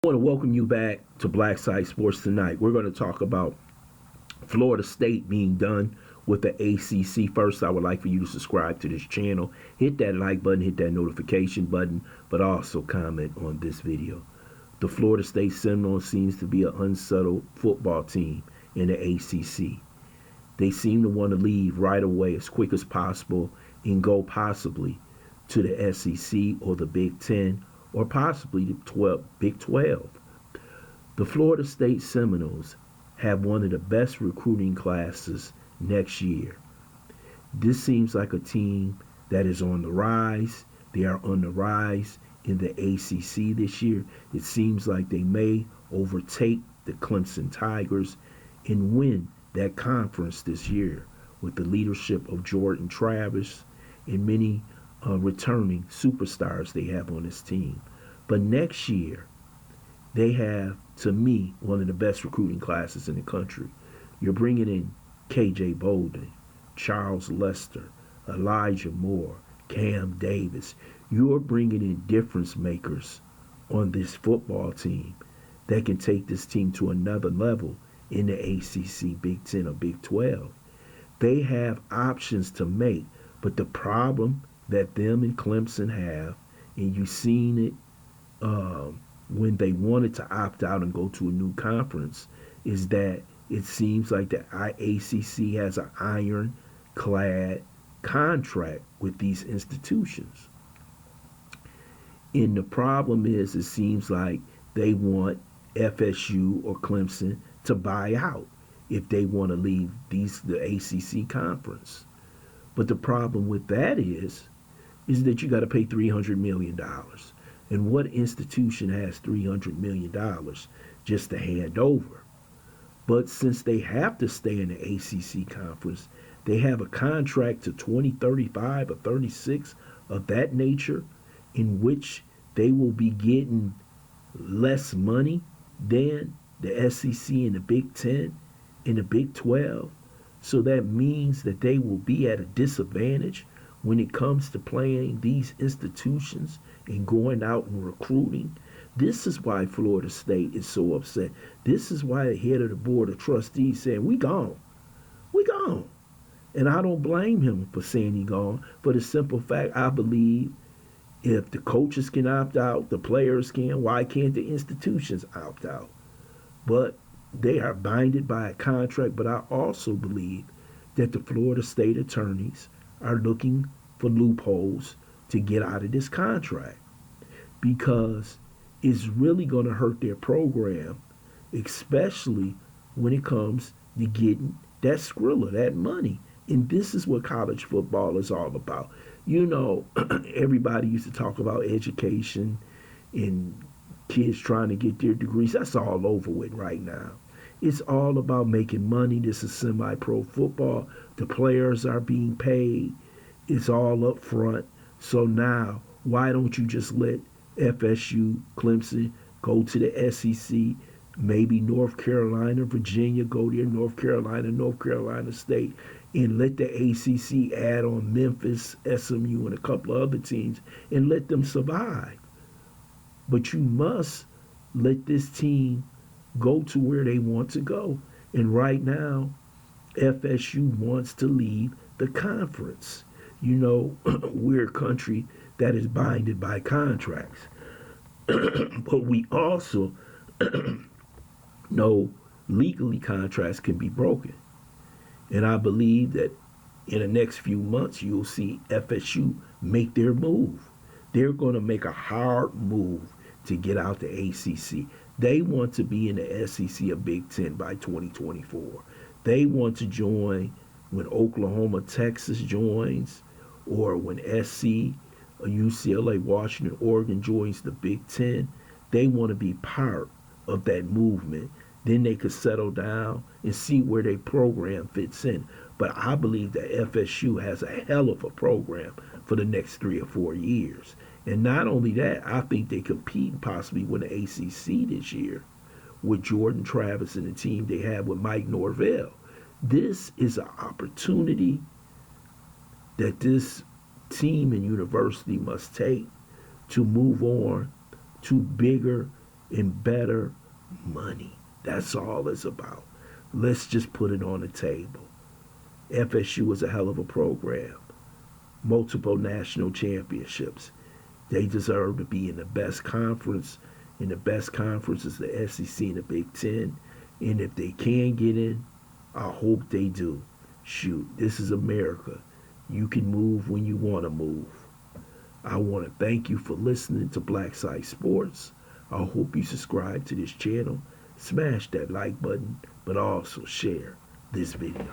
I want to welcome you back to Black Side Sports tonight. We're going to talk about Florida State being done with the ACC. First, I would like for you to subscribe to this channel, hit that like button, hit that notification button, but also comment on this video. The Florida State Seminoles seems to be an unsettled football team in the ACC. They seem to want to leave right away as quick as possible and go possibly to the SEC or the Big Ten or possibly the Big 12. The Florida State Seminoles have one of the best recruiting classes next year. This seems like a team that is on the rise. They are on the rise in the ACC this year. It seems like they may overtake the Clemson Tigers and win that conference this year with the leadership of Jordan Travis and many returning superstars they have on this team. But next year, they have, to me, one of the best recruiting classes in the country. You're bringing in KJ Bolden, Charles Lester, Elijah Moore, Cam Davis. You're bringing in difference makers on this football team that can take this team to another level in the ACC, Big 10, or Big 12. They have options to make, but the problem that them and Clemson have, and you've seen it when they wanted to opt out and go to a new conference, is that it seems like the ACC has an ironclad contract with these institutions. And the problem is, it seems like they want FSU or Clemson to buy out if they want to leave the ACC conference. But the problem with that is that you got to pay $300 million. And what institution has $300 million just to hand over? But since they have to stay in the ACC conference, they have a contract to 2035 or 36 of that nature, in which they will be getting less money than the SEC and the Big 10 and the Big 12. So that means that they will be at a disadvantage when it comes to playing these institutions and going out and recruiting. This is why Florida State is so upset. This is why the head of the board of trustees saying, we gone. We gone. And I don't blame him for saying he gone, for the simple fact, I believe if the coaches can opt out, the players can, why can't the institutions opt out? But they are binded by a contract. But I also believe that the Florida State attorneys are looking for loopholes to get out of this contract, because it's really going to hurt their program, especially when it comes to getting that Skrilla, that money. And this is what college football is all about. You know, everybody used to talk about education and kids trying to get their degrees. That's all over with right now. It's all about making money. This is semi-pro football. The players are being paid. It's all up front. So now, why don't you just let FSU, Clemson go to the SEC, maybe North Carolina, Virginia, go there, North Carolina State, and let the ACC add on Memphis, SMU, and a couple of other teams, and let them survive. But you must let this team go to where they want to go. And right now, FSU wants to leave the conference. You know, we're a country that is binded by contracts. But we also know legally contracts can be broken. And I believe that in the next few months, you'll see FSU make their move. They're going to make a hard move to get out the ACC. They want to be in the SEC or Big 10 by 2024. They want to join when Oklahoma, Texas joins, or when SC, or UCLA, Washington, Oregon joins the Big 10. They want to be part of that movement. Then they could settle down and see where their program fits in. But I believe that FSU has a hell of a program for the next 3 or 4 years. And not only that, I think they compete possibly with the ACC this year with Jordan Travis and the team they have with Mike Norvell. This is an opportunity that this team and university must take to move on to bigger and better money. That's all it's about. Let's just put it on the table. FSU is a hell of a program. Multiple national championships. They deserve to be in the best conference. And the best conference is the SEC and the Big Ten. And if they can get in, I hope they do. Shoot, this is America. You can move when you want to move. I want to thank you for listening to Black Site Sports. I hope you subscribe to this channel. Smash that like button, but also share this video.